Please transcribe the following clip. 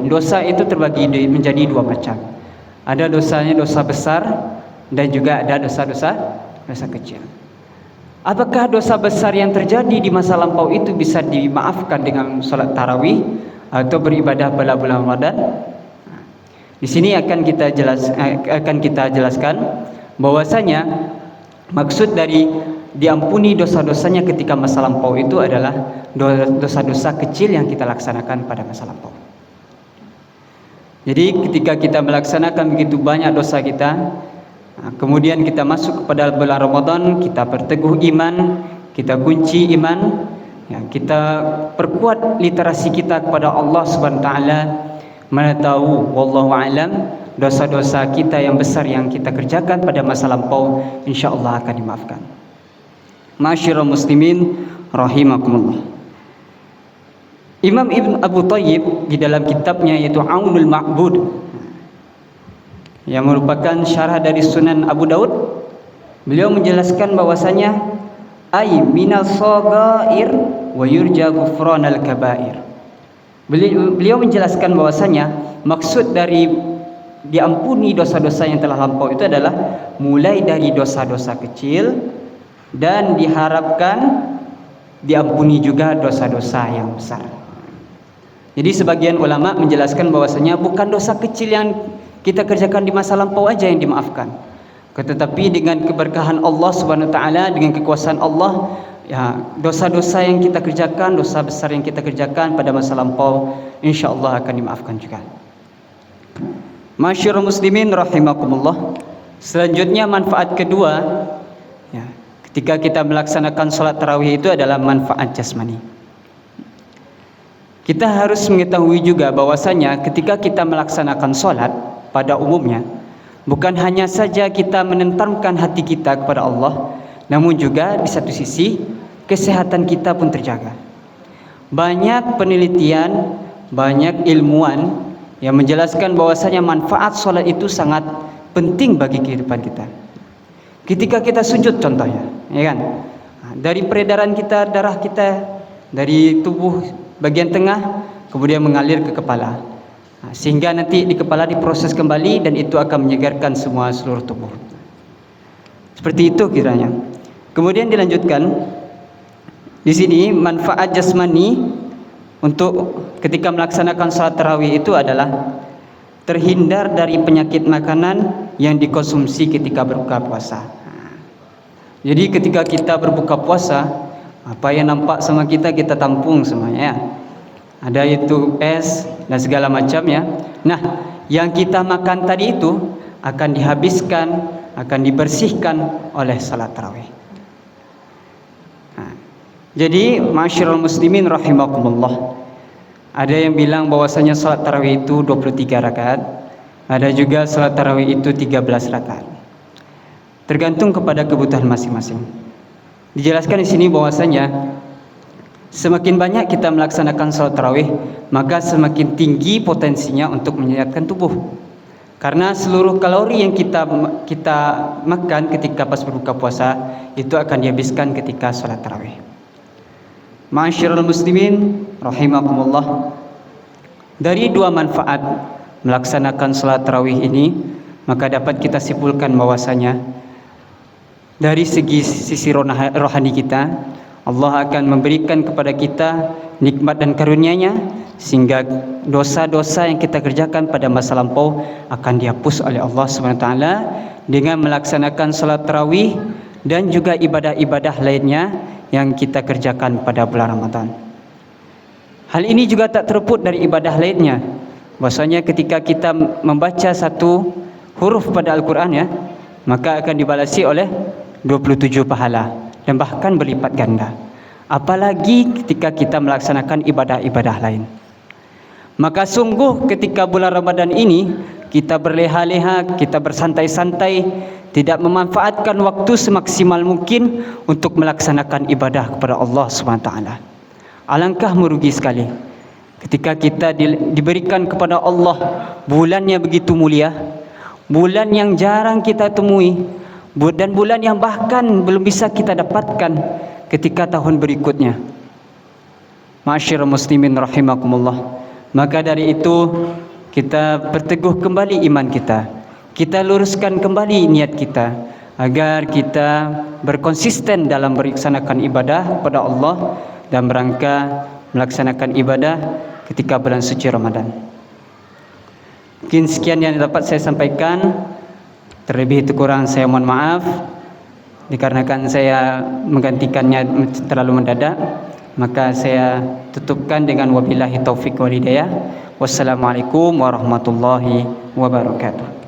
Dosa itu terbagi menjadi dua macam. Ada dosanya dosa besar dan juga ada dosa kecil. Apakah dosa besar yang terjadi di masa lampau itu bisa dimaafkan dengan salat tarawih atau beribadah pada bulan Ramadan? Di sini akan kita jelaskan bahwasanya maksud dari diampuni dosa-dosanya ketika masa lampau itu adalah dosa-dosa kecil yang kita laksanakan pada masa lampau. Jadi ketika kita melaksanakan begitu banyak dosa kita, kemudian kita masuk kepada bulan Ramadan, kita perteguh iman, kita kunci iman, kita perkuat literasi kita kepada Allah Subhanahu wa taala, mana tahu wallahu alam dosa-dosa kita yang besar yang kita kerjakan pada masa lampau insyaallah akan dimaafkan. Ma'asyiral muslimin rahimakumullah. Imam Ibn Abu Thayyib di dalam kitabnya yaitu Aunul Ma'bud yang merupakan syarah dari Sunan Abu Daud, beliau menjelaskan bahwasanya ay minal shaghair wa yurja ghufranal kabair. Beliau menjelaskan bahwasanya maksud dari diampuni dosa-dosa yang telah lampau itu adalah mulai dari dosa-dosa kecil dan diharapkan diampuni juga dosa-dosa yang besar. Jadi sebagian ulama menjelaskan bahwasanya bukan dosa kecil yang kita kerjakan di masa lampau aja yang dimaafkan, tetapi dengan keberkahan Allah Subhanahu wa taala, dengan kekuasaan Allah, ya, dosa-dosa yang kita kerjakan, dosa besar yang kita kerjakan pada masa lampau insyaallah akan dimaafkan juga. Masyarul muslimin rahimakumullah. Selanjutnya manfaat kedua, ya, ketika kita melaksanakan sholat tarawih itu adalah manfaat jasmani. Kita harus mengetahui juga bahwasanya ketika kita melaksanakan sholat pada umumnya, bukan hanya saja kita menenteramkan hati kita kepada Allah, namun juga di satu sisi kesehatan kita pun terjaga. Banyak penelitian, banyak ilmuwan yang menjelaskan bahwasanya manfaat sholat itu sangat penting bagi kehidupan kita. Ketika kita sujud contohnya, ya kan, dari peredaran kita, darah kita dari tubuh bagian tengah kemudian mengalir ke kepala, sehingga nanti di kepala diproses kembali dan itu akan menyegarkan semua seluruh tubuh. Seperti itu kiranya. Kemudian dilanjutkan di sini manfaat jasmani untuk ketika melaksanakan salat tarawih itu adalah terhindar dari penyakit makanan yang dikonsumsi ketika berbuka puasa. Jadi ketika kita berbuka puasa, apa yang nampak sama kita tampung semuanya, ya. Ada itu es dan segala macam, ya. Nah, yang kita makan tadi itu akan dihabiskan, akan dibersihkan oleh salat tarawih. Jadi ma'asyiral muslimin rahimakumullah, ada yang bilang bahwasanya salat tarawih itu 23 rakaat, ada juga salat tarawih itu 13 rakaat. Tergantung kepada kebutuhan masing-masing. Dijelaskan di sini bahwasanya semakin banyak kita melaksanakan salat tarawih, maka semakin tinggi potensinya untuk menyehatkan tubuh. Karena seluruh kalori yang kita makan ketika pas berbuka puasa itu akan dihabiskan ketika salat tarawih. Ma'asyiral muslimin rahimakumullah. Dari dua manfaat melaksanakan salat tarawih ini, maka dapat kita simpulkan bahwasanya dari sisi rohani kita, Allah akan memberikan kepada kita nikmat dan karunia-Nya sehingga dosa-dosa yang kita kerjakan pada masa lampau akan dihapus oleh Allah Subhanahu wa taala dengan melaksanakan salat tarawih dan juga ibadah-ibadah lainnya yang kita kerjakan pada bulan Ramadan. Hal ini juga tak terluput dari ibadah lainnya. Bahwasanya ketika kita membaca satu huruf pada Al-Qur'an, ya, maka akan dibalasi oleh 27 pahala dan bahkan berlipat ganda. Apalagi ketika kita melaksanakan ibadah-ibadah lain. Maka sungguh ketika bulan Ramadan ini kita berleha-leha, kita bersantai-santai, tidak memanfaatkan waktu semaksimal mungkin untuk melaksanakan ibadah kepada Allah Subhanahu wa taala. Alangkah merugi sekali ketika kita diberikan kepada Allah bulannya begitu mulia, bulan yang jarang kita temui, dan bulan yang bahkan belum bisa kita dapatkan ketika tahun berikutnya. Ma'asyiral muslimin rahimakumullah. Maka dari itu kita perteguh kembali iman kita. Kita luruskan kembali niat kita agar kita berkonsisten dalam melaksanakan ibadah pada Allah dan berangka melaksanakan ibadah ketika bulan suci Ramadan. Mungkin sekian yang dapat saya sampaikan. Terlebih itu kurang saya mohon maaf dikarenakan saya menggantikannya terlalu mendadak. Maka saya tutupkan dengan wabillahi taufik wal hidayah. Wassalamualaikum warahmatullahi wabarakatuh.